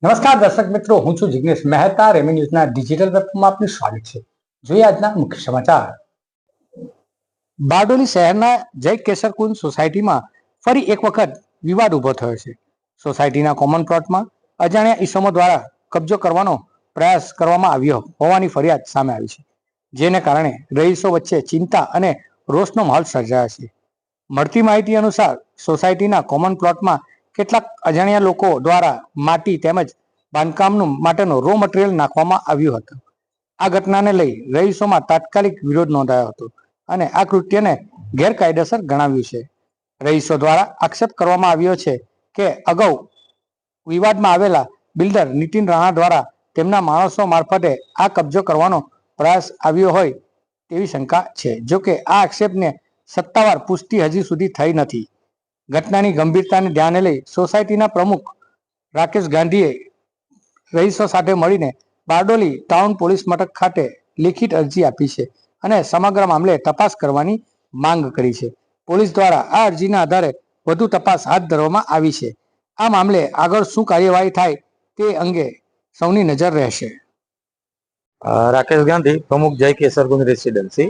નમસ્કાર દર્શક મિત્રો, હું છું જિગ્નેશ મહેતા. રેમી ન્યૂઝના ડિજિટલ વેબમાં આપનું સ્વાગત છે. જોઈએ આજના મુખ્ય સમાચાર. બારડોલી શહેરના જય કેસરકુંજ સોસાયટીમાં ફરી એક વખત વિવાદ ઉભો થયો છે. સોસાયટીના કોમન પ્લોટમાં અજાણ્યા ઈસમો દ્વારા કબજો કરવાનો પ્રયાસ કરવામાં આવ્યો હોવાની ફરિયાદ સામે આવી છે, જેને કારણે રહીશો વચ્ચે ચિંતા અને રોષનો માહોલ સર્જાયો છે. મળતી માહિતી અનુસાર સોસાયટીના કોમન પ્લોટમાં કેટલાક અજાણ્યા લોકો દ્વારા માટી તેમજ બાંધકામનું માટેનો રો મટીરિયલ નાખવામાં આવ્યું હતું. આ ઘટનાને લઈ રહીશોમાં તાત્કાલિક વિરોધ નોંધાયો હતો અને આ કૃત્યને ગેરકાયદેસર ગણાવ્યું છે. રહીશો દ્વારા આક્ષેપ કરવામાં આવ્યો છે કે અગાઉ વિવાદમાં આવેલા બિલ્ડર નીતિન રાણા દ્વારા તેમના માણસો મારફતે આ કબજો કરવાનો પ્રયાસ આવ્યો હોય તેવી શંકા છે. જોકે આ આક્ષેપને સત્તાવાર પુષ્ટિ હજી સુધી થઈ નથી. ઘટનાની ગંભીરતાને ધ્યાને લઈ સોસાયટીના પ્રમુખ રાકેશ ગાંધીએ રહીશો સાથે મળીને બારડોલી ટાઉન પોલીસ મથક ખાતે લેખિત અરજી આપી છે અને સમગ્ર મામલે તપાસ કરવાની માંગ કરી છે. પોલીસ દ્વારા આ અરજીના આધારે વધુ તપાસ હાથ ધરવામાં આવી છે. આ મામલે આગળ શું કાર્યવાહી થાય તે અંગે સૌની નજર રહેશે. રાકેશ ગાંધી, પ્રમુખ જય કેસરકુંજ રેસિડેન્સી.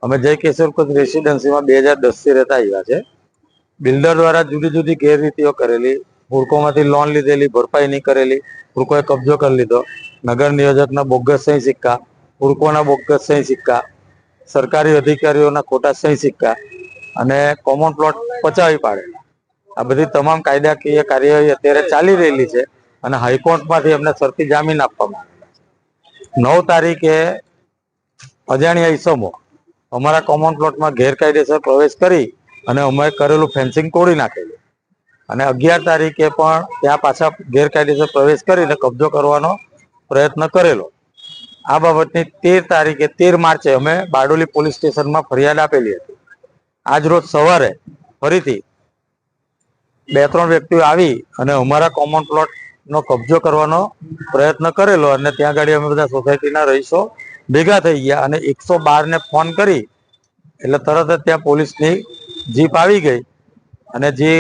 અમે જય કેસરકુંજ રેસિડેન્સીમાં 2010 થી રહેતા આવ્યા છે. બિલ્ડર દ્વારા જુદી જુદી ગેરરીતિઓ કરેલી, હુડકોમાંથી લોન લીધેલી, ભરપાઈ નહીં કરેલી, હુડકોએ કબજો કરી લીધો, નગર નિયોજકના બોગસ સહી સિક્કા, હુડકોના બોગસ સહી સિક્કા, સરકારી અધિકારીઓના ખોટા સહી સિક્કા અને કોમન પ્લોટ પચાવી પાડેલા. આ બધી તમામ કાયદાકીય કાર્યવાહી અત્યારે ચાલી રહેલી છે અને હાઈકોર્ટમાંથી અમને શરતી જામીન આપવામાં આવેલા છે. 9 તારીખે અજાણ્યા ઈસમો અમારા કોમન પ્લોટમાં ગેરકાયદેસર પ્રવેશ કરી અને અમે કરેલું ફેન્સિંગ તોડી નાખેલું અને 11 તારીખે પણ ત્યાં પાછા ગેરકાયદેસર પ્રવેશ કરીને કબજો કરવાનો પ્રયત્ન કરેલો. આ બાબતની 13 તારીખે 13 માર્ચે અમે બારડોલી પોલીસ સ્ટેશનમાં ફરિયાદ આપેલી હતી. આજ રોજ સવારે ફરીથી 2-3 વ્યક્તિઓ આવી અને અમારા કોમન પ્લોટનો કબજો કરવાનો પ્રયત્ન કરેલો અને ત્યાં આગળ અમે બધા સોસાયટીના રહીશો ભેગા થઈ ગયા અને 112 ને ફોન કરી એટલે તરત જ ત્યાં પોલીસની જીપ આવી ગઈ અને જે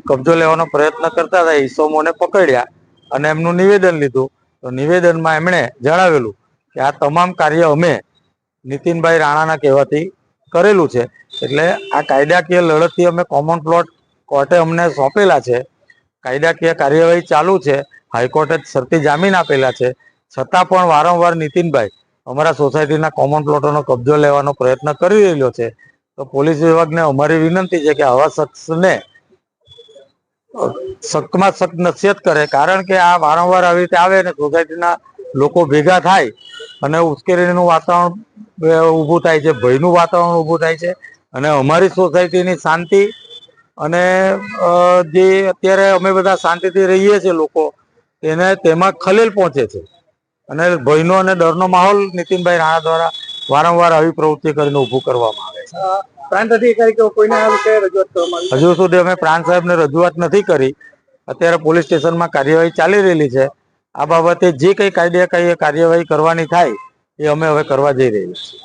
કબજો લેવાનો પ્રયત્ન કરતા હતા ઈસમોને પકડ્યા અને એમનું નિવેદન લીધું. તો નિવેદનમાં એમણે જણાવેલું કે આ તમામ કાર્ય અમે નીતિનભાઈ રાણાના કહેવાથી કરેલું છે. એટલે આ કાયદાકીય લડતથી અમે કોમન પ્લોટ કોર્ટે અમને સોંપેલા છે. કાયદાકીય કાર્યવાહી ચાલુ છે. હાઈકોર્ટે શરતી જામીન આપેલા છે. છતાં પણ વારંવાર નીતિનભાઈ અમારા સોસાયટીના કોમન પ્લોટોનો કબજો લેવાનો પ્રયત્ન કરી રહેલો છે. તો પોલીસ વિભાગને અમારી વિનંતી છે કે આવા શખ્સને સખ્તમાં સખ્ત નસીહત કરે, કારણ કે આ વારંવાર આવી રીતે આવે અને સોસાયટીના લોકો ભેગા થાય અને ઉશ્કેરણીનું વાતાવરણ ઊભું થાય છે, ભયનું વાતાવરણ ઊભું થાય છે અને અમારી સોસાયટીની શાંતિ અને જે અત્યારે અમે બધા શાંતિથી રહીએ છીએ લોકો તેમાં ખલેલ પહોંચે છે અને ભયનો અને ડરનો માહોલ નીતિનભાઈ રાણા દ્વારા વારંવાર આવી પ્રવૃત્તિ કરીને ઊભું કરવામાં આવે છે. પ્રાંત અધિકારી કે કોઈને આ વિશે રજૂઆત કરવામાં આવી? હજુ સુધી અમે પ્રાંત સાહેબને રજૂઆત નથી કરી. અત્યારે પોલીસ સ્ટેશનમાં કાર્યવાહી ચાલી રહેલી છે. આ બાબતે જે કંઈ કાયદાકીય કાર્યવાહી કરવાની થાય એ અમે હવે કરવા જઈ રહ્યા છીએ.